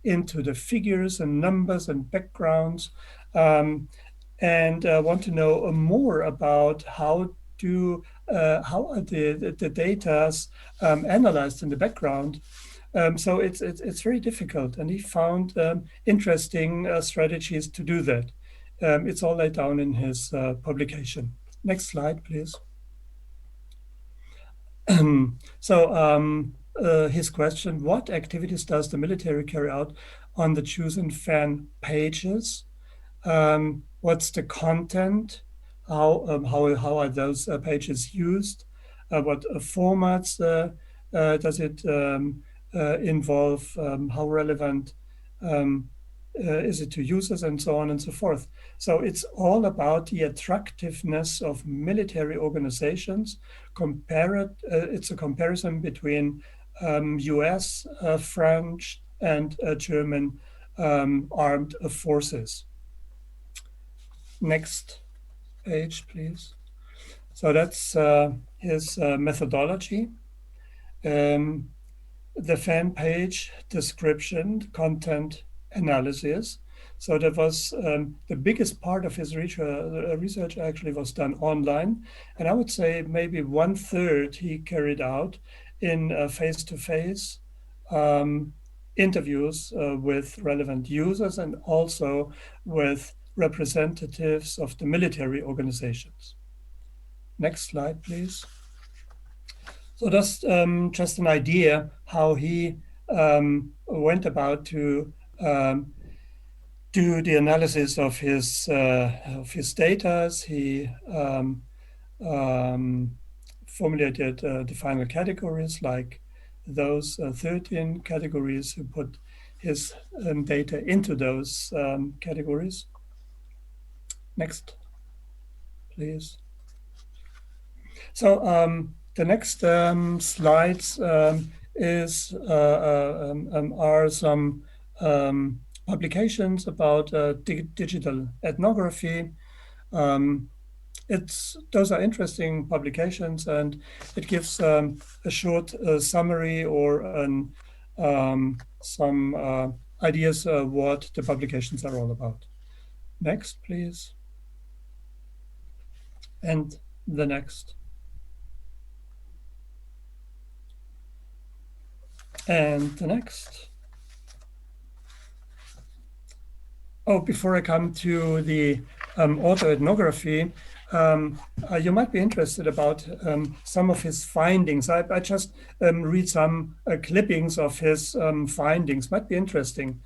into the figures and numbers and backgrounds, and want to know more about how are the data analyzed in the background. So it's very difficult, and he found interesting strategies to do that. It's all laid down in his publication. Next slide, please. His question: what activities does the military carry out on the chosen fan pages? What's the content? How are those pages used? What formats does it involve? How relevant is it to users, and so on and so forth? So it's all about the attractiveness of military organizations. It's a comparison between US, French, and German armed forces. Next page, please. So that's his methodology. The fan page description, content analysis. So that was the biggest part of his research actually was done online. And I would say maybe 1/3 he carried out in face-to-face interviews with relevant users and also with representatives of the military organizations. Next slide, please. So that's just an idea how he went about to do the analysis of his data. He formulated the final categories, like those 13 categories, who put his data into those categories. Next, please. So the next slides are some publications about digital ethnography. Those are interesting publications, and it gives a short summary or some ideas what the publications are all about. Next, please. And the next. And the next. Oh, before I come to the autoethnography, you might be interested about some of his findings. I just read some clippings of his findings. Might be interesting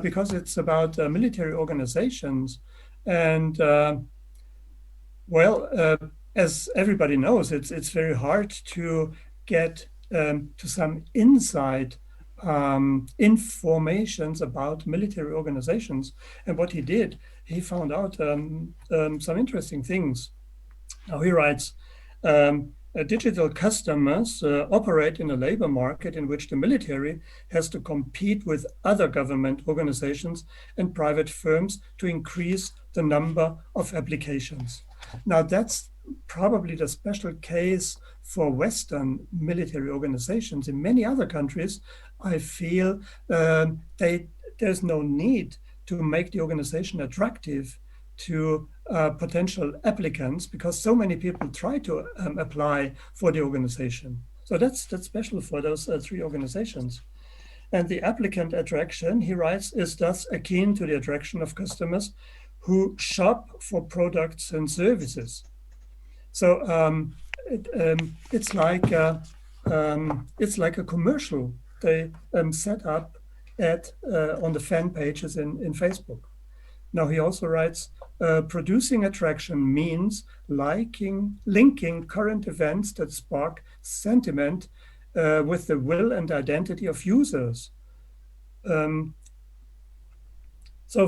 because it's about military organizations. And as everybody knows, it's very hard to get to some inside informations about military organizations. And what he did, he found out some interesting things. Now he writes, digital customers operate in a labor market in which the military has to compete with other government organizations and private firms to increase the number of applications. Now that's probably the special case for Western military organizations. In many other countries, I feel there's no need to make the organization attractive to potential applicants because so many people try to apply for the organization. So that's special for those three organizations. And the applicant attraction, he writes, is thus akin to the attraction of customers who shop for products and services. So it's like a commercial they set up on the fan pages in Facebook. Now he also writes, producing attraction means linking current events that spark sentiment with the will and identity of users. So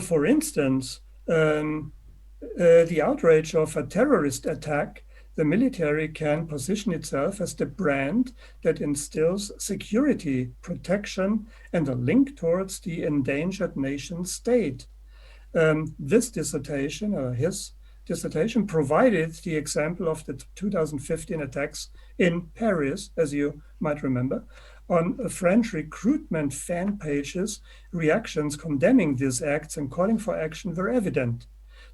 for instance, the outrage of a terrorist attack, the military can position itself as the brand that instills security, protection, and a link towards the endangered nation state. This dissertation, his dissertation, provided the example of the 2015 attacks in Paris, as you might remember, On French recruitment fan pages, reactions condemning these acts and calling for action were evident.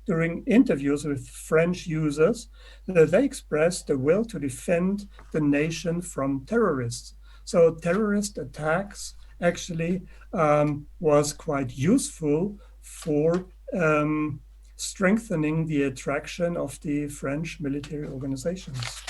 During interviews with French users, they expressed the will to defend the nation from terrorists. So terrorist attacks actually was quite useful for strengthening the attraction of the French military organizations.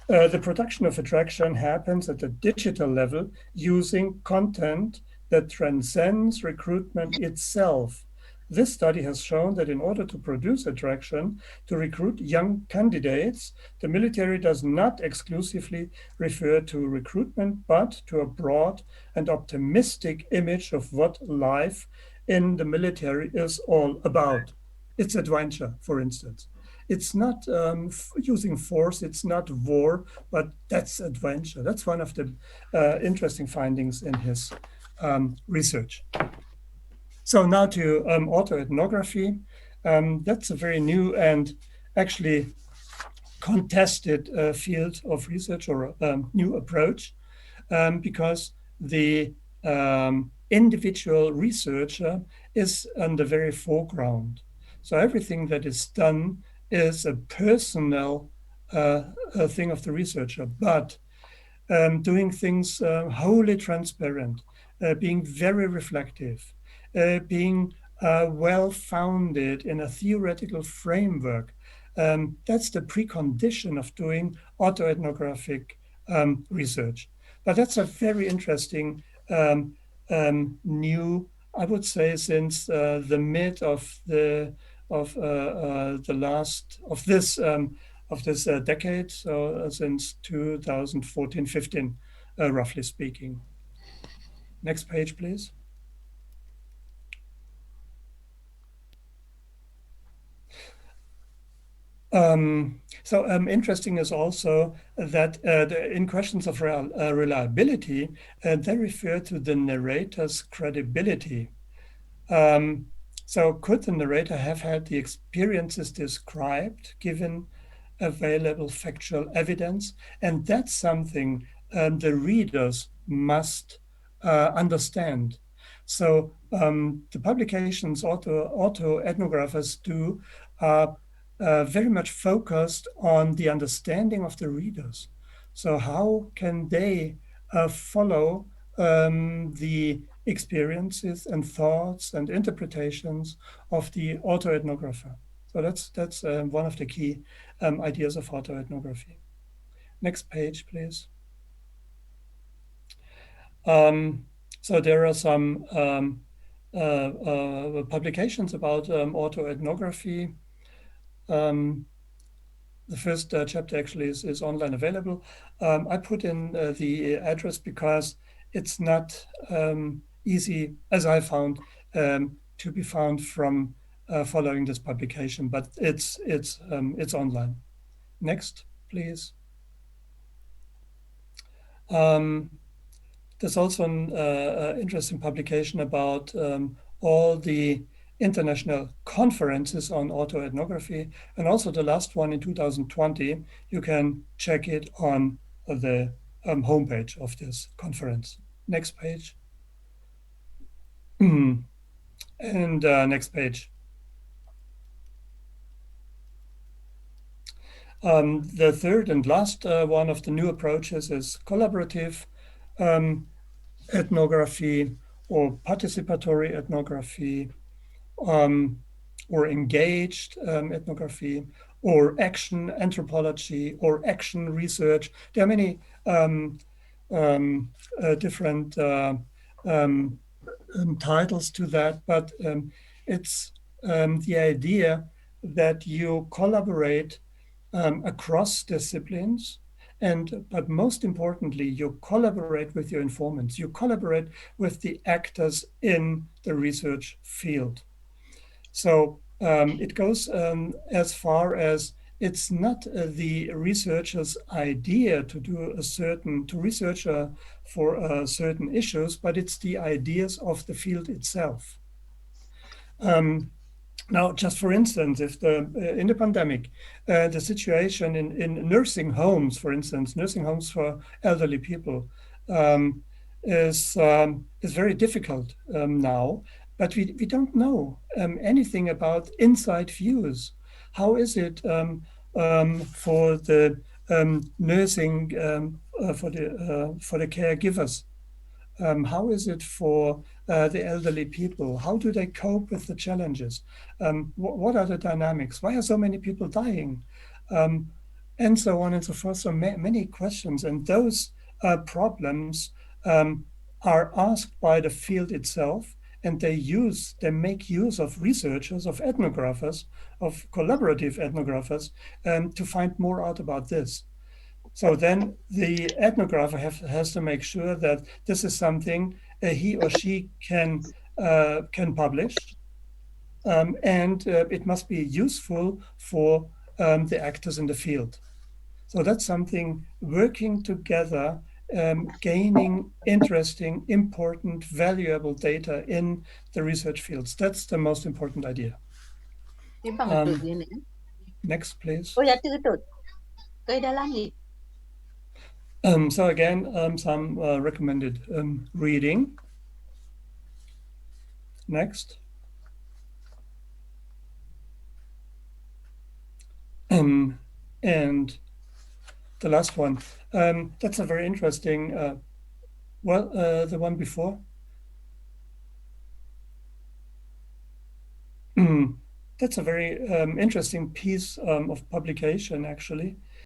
The production of attraction happens at the digital level using content that transcends recruitment itself. This study has shown that in order to produce attraction, to recruit young candidates, the military does not exclusively refer to recruitment, but to a broad and optimistic image of what life in the military is all about. It's adventure, for instance. It's not using force, it's not war, but that's adventure. That's one of the interesting findings in his research. So now to autoethnography. That's a very new and actually contested field of research or new approach because the individual researcher is on the very foreground. So everything that is done is a personal thing of the researcher, but doing things wholly transparent, being very reflective, being well-founded in a theoretical framework. That's the precondition of doing autoethnographic research. But that's a very interesting new, I would say, since the mid of the last of this decade, so since 2014-15, roughly speaking. Next page, please. Interesting is also that in questions of reliability, they refer to the narrator's credibility. So could the narrator have had the experiences described given available factual evidence? And that's something the readers must understand. So the publications autoethnographers do are very much focused on the understanding of the readers. So how can they follow the experiences and thoughts and interpretations of the autoethnographer? So that's one of the key ideas of autoethnography. Next page, please. So there are some publications about autoethnography. The first chapter actually is online available. I put in the address because it's not easy, as I found, to be found from following this publication, but it's online. Next, please. There's also an interesting publication about all the international conferences on autoethnography, and also the last one in 2020. You can check it on the homepage of this conference. Next page. And next page. The third and last one of the new approaches is collaborative ethnography or participatory ethnography, or engaged ethnography, or action anthropology, or action research. There are many different titles to that, but it's the idea that you collaborate across disciplines, but most importantly, you collaborate with your informants. You collaborate with the actors in the research field. So it goes as far as it's not the researcher's idea to research for certain issues, but it's the ideas of the field itself. Now, just for instance, if in the pandemic, the situation in nursing homes, for instance, nursing homes for elderly people, is very difficult now. But we don't know anything about inside views. How is it for the nursing for the caregivers? How is it for the elderly people? How do they cope with the challenges? What are the dynamics? Why are so many people dying? Um, and so on and so forth. So many questions, and those problems um, are asked by the field itself, and they make use of researchers, of ethnographers, of collaborative ethnographers, to find more out about this. So then the ethnographer has to make sure that this is something he or she can publish, and it must be useful for the actors in the field. So that's something working together, gaining interesting, important, valuable data in the research fields. That's the most important idea. Tiếp bằng một tụt gì nữa. Next, please. Ôi dạ tư tụt. Cây đã làm gì? So again, some recommended reading. Next. And the last one, that's a very interesting, the one before. That's a very interesting piece of publication, actually.